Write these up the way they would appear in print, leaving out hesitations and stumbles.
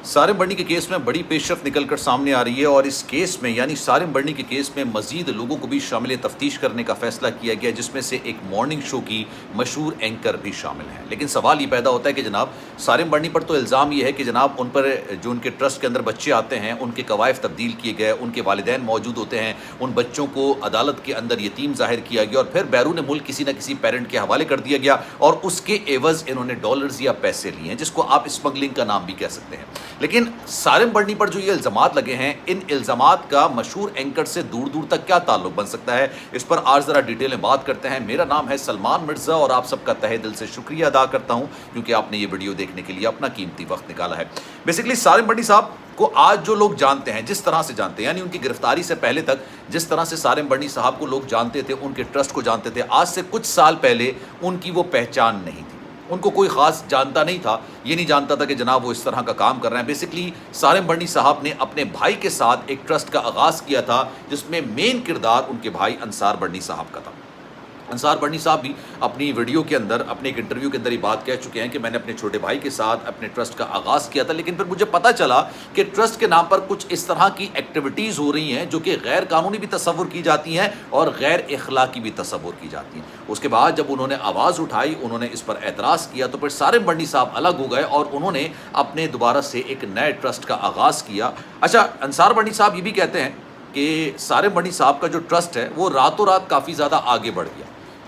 سارم بڑنی کے کیس میں بڑی پیش رفت نکل کر سامنے آ رہی ہے اور اس کیس میں یعنی سارم بڑنی کے کیس میں مزید لوگوں کو بھی شامل تفتیش کرنے کا فیصلہ کیا گیا، جس میں سے ایک مارننگ شو کی مشہور اینکر بھی شامل ہیں۔ لیکن سوال یہ پیدا ہوتا ہے کہ جناب سارم بڑنی پر تو الزام یہ ہے کہ جناب ان پر جو ان کے ٹرسٹ کے اندر بچے آتے ہیں ان کے قوائف تبدیل کیے گئے، ان کے والدین موجود ہوتے ہیں، ان بچوں کو عدالت کے اندر یتیم ظاہر کیا گیا اور پھر بیرون ملک کسی نہ کسی پیرنٹ کے حوالے کر دیا گیا اور اس کے عوض انہوں نے ڈالرز یا پیسے لیے ہیں، جس کو آپ اسمگلنگ کا نام بھی کہہ سکتے ہیں۔ لیکن سارم بڑنی پر جو یہ الزامات لگے ہیں، ان الزامات کا مشہور اینکر سے دور دور تک کیا تعلق بن سکتا ہے، اس پر آج ذرا ڈیٹیل میں بات کرتے ہیں۔ میرا نام ہے سلمان مرزا اور آپ سب کا تہہ دل سے شکریہ ادا کرتا ہوں کیونکہ آپ نے یہ ویڈیو دیکھنے کے لیے اپنا قیمتی وقت نکالا ہے۔ بیسیکلی سارم بڑنی صاحب کو آج جو لوگ جانتے ہیں، جس طرح سے جانتے ہیں، یعنی ان کی گرفتاری سے پہلے تک جس طرح سے سارم بڑنی صاحب کو لوگ جانتے تھے، ان کے ٹرسٹ کو جانتے تھے، آج سے کچھ سال پہلے ان کی وہ پہچان نہیں تھی، ان کو کوئی خاص جانتا نہیں تھا، یہ نہیں جانتا تھا کہ جناب وہ اس طرح کا کام کر رہے ہیں۔ بیسیکلی سارم بڑنی صاحب نے اپنے بھائی کے ساتھ ایک ٹرسٹ کا آغاز کیا تھا جس میں مین کردار ان کے بھائی انصار بڑنی صاحب کا تھا۔ انصار بڑنی صاحب بھی اپنی ویڈیو کے اندر، اپنے ایک انٹرویو کے اندر یہ بات کہہ چکے ہیں کہ میں نے اپنے چھوٹے بھائی کے ساتھ اپنے ٹرسٹ کا آغاز کیا تھا، لیکن پھر مجھے پتہ چلا کہ ٹرسٹ کے نام پر کچھ اس طرح کی ایکٹیویٹیز ہو رہی ہیں جو کہ غیر قانونی بھی تصور کی جاتی ہیں اور غیر اخلاقی بھی تصور کی جاتی ہیں۔ اس کے بعد جب انہوں نے آواز اٹھائی، انہوں نے اس پر اعتراض کیا، تو پھر سارم بڑنی صاحب الگ ہو گئے اور انہوں نے اپنے دوبارہ سے ایک نئے ٹرسٹ کا آغاز کیا۔ اچھا، انصار بڑنی صاحب یہ بھی کہتے ہیں کہ سارم بڑنی صاحب کا جو ٹرسٹ ہے وہ راتوں رات کافی زیادہ آگے بڑھ گیا،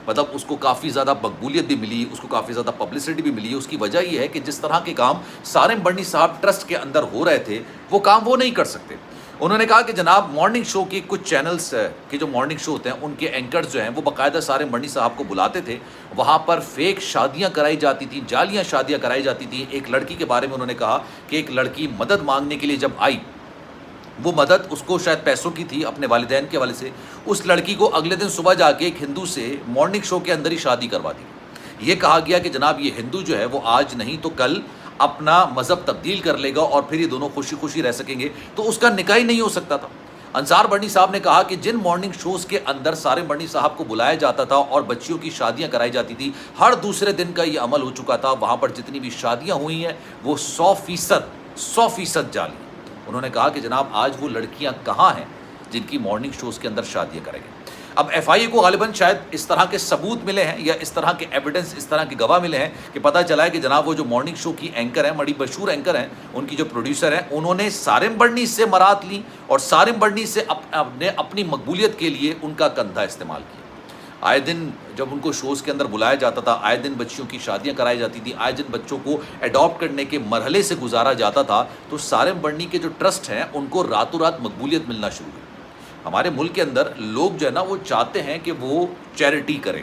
مطلب اس کو کافی زیادہ مقبولیت بھی ملی، اس کو کافی زیادہ پبلسٹی بھی ملی۔ اس کی وجہ یہ ہے کہ جس طرح کے کام سارم بڑنی صاحب ٹرسٹ کے اندر ہو رہے تھے وہ کام وہ نہیں کر سکتے۔ انہوں نے کہا کہ جناب مارننگ شو کی کچھ چینلز کے جو مارننگ شو ہوتے ہیں ان کے اینکرز جو ہیں وہ باقاعدہ سارم بڑنی صاحب کو بلاتے تھے، وہاں پر فیک شادیاں کرائی جاتی تھیں، جعلیاں شادیاں کرائی جاتی تھیں۔ ایک لڑکی کے بارے میں انہوں نے کہا کہ ایک لڑکی مدد مانگنے کے لیے جب آئی، وہ مدد اس کو شاید پیسوں کی تھی اپنے والدین کے حوالے سے، اس لڑکی کو اگلے دن صبح جا کے ایک ہندو سے مارننگ شو کے اندر ہی شادی کروا دی۔ یہ کہا گیا کہ جناب یہ ہندو جو ہے وہ آج نہیں تو کل اپنا مذہب تبدیل کر لے گا اور پھر یہ دونوں خوشی خوشی رہ سکیں گے، تو اس کا نکاح ہی نہیں ہو سکتا تھا۔ انصار بڑنی صاحب نے کہا کہ جن مارننگ شوز کے اندر سارم بڑنی صاحب کو بلایا جاتا تھا اور بچیوں کی شادیاں کرائی جاتی تھی، ہر دوسرے دن کا یہ عمل ہو چکا تھا، وہاں پر جتنی بھی شادیاں ہوئی ہیں وہ 100% جعلی۔ انہوں نے کہا کہ جناب آج وہ لڑکیاں کہاں ہیں جن کی مارننگ شوز کے اندر شادیاں کریں گے۔ اب ایف آئی اے کو غالباً شاید اس طرح کے ثبوت ملے ہیں یا اس طرح کے ایویڈنس، اس طرح کے گواہ ملے ہیں کہ پتہ چلا ہے کہ جناب وہ جو مارننگ شو کی اینکر ہیں، بڑی مشہور اینکر ہیں، ان کی جو پروڈیوسر ہیں، انہوں نے سارم بڑنی سے مراد لی اور سارم بڑنی سے اپنی مقبولیت کے لیے ان کا کندھا استعمال کیا۔ آئے دن جب ان کو شوز کے اندر بلایا جاتا تھا، آئے دن بچیوں کی شادیاں کرائی جاتی تھیں، آئے دن بچوں کو اڈاپٹ کرنے کے مرحلے سے گزارا جاتا تھا، تو سارم بڑنی کے جو ٹرسٹ ہیں ان کو راتوں رات مقبولیت ملنا شروع ہوئی۔ ہمارے ملک کے اندر لوگ جو ہے نا وہ چاہتے ہیں کہ وہ چیریٹی کریں،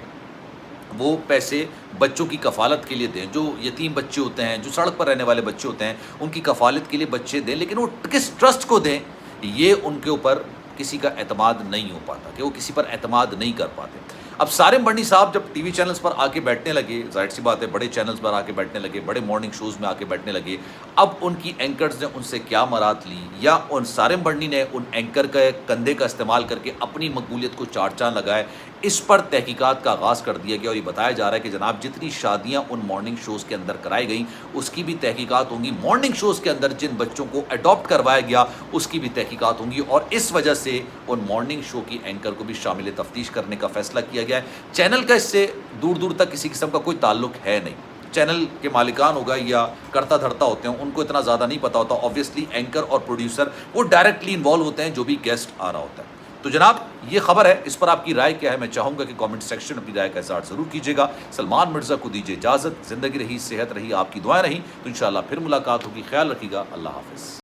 وہ پیسے بچوں کی کفالت کے لیے دیں، جو یتیم بچے ہوتے ہیں، جو سڑک پر رہنے والے بچے ہوتے ہیں، ان کی کفالت کے لیے بچے دیں، لیکن وہ کس ٹرسٹ کو دیں یہ ان کے اوپر کسی کا اعتماد نہیں ہو پاتا، کہ وہ کسی پر اعتماد نہیں کر پاتے۔ اب سارم بڑنی صاحب جب ٹی وی چینلز پر آ کے بیٹھنے لگے، ظاہر سی بات ہے بڑے چینلز پر آ کے بیٹھنے لگے، بڑے مارننگ شوز میں آ کے بیٹھنے لگے، اب ان کی اینکرز نے ان سے کیا مراد لی یا ان سارم بڑنی نے ان اینکر کے کندھے کا استعمال کر کے اپنی مقبولیت کو چار چاند لگائے، اس پر تحقیقات کا آغاز کر دیا گیا اور یہ بتایا جا رہا ہے کہ جناب جتنی شادیاں ان مارننگ شوز کے اندر کرائی گئیں اس کی بھی تحقیقات ہوں گی، مارننگ شوز کے اندر جن بچوں کو اڈاپٹ کروایا گیا اس کی بھی تحقیقات ہوں گی، اور اس وجہ سے ان مارننگ شو کی اینکر کو بھی شامل تفتیش کرنے کا فیصلہ کیا گیا ہے۔ چینل کا اس سے دور دور تک کسی قسم کا کوئی تعلق ہے نہیں، چینل کے مالکان ہوگا یا کرتا دھرتا ہوتے ہیں ان کو اتنا زیادہ نہیں پتا ہوتا، آبویسلی اینکر اور پروڈیوسر وہ ڈائریکٹلی انوالو ہوتے ہیں جو بھی گیسٹ آ رہا ہوتا ہے۔ تو جناب یہ خبر ہے، اس پر آپ کی رائے کیا ہے؟ میں چاہوں گا کہ کامنٹ سیکشن اپنی رائے کا اظہار ضرور کیجیے گا۔ سلمان مرزا کو دیجیے اجازت، زندگی رہی، صحت رہی، آپ کی دعائیں رہیں، تو انشاءاللہ پھر ملاقات ہوگی۔ خیال رکھیے گا، اللہ حافظ۔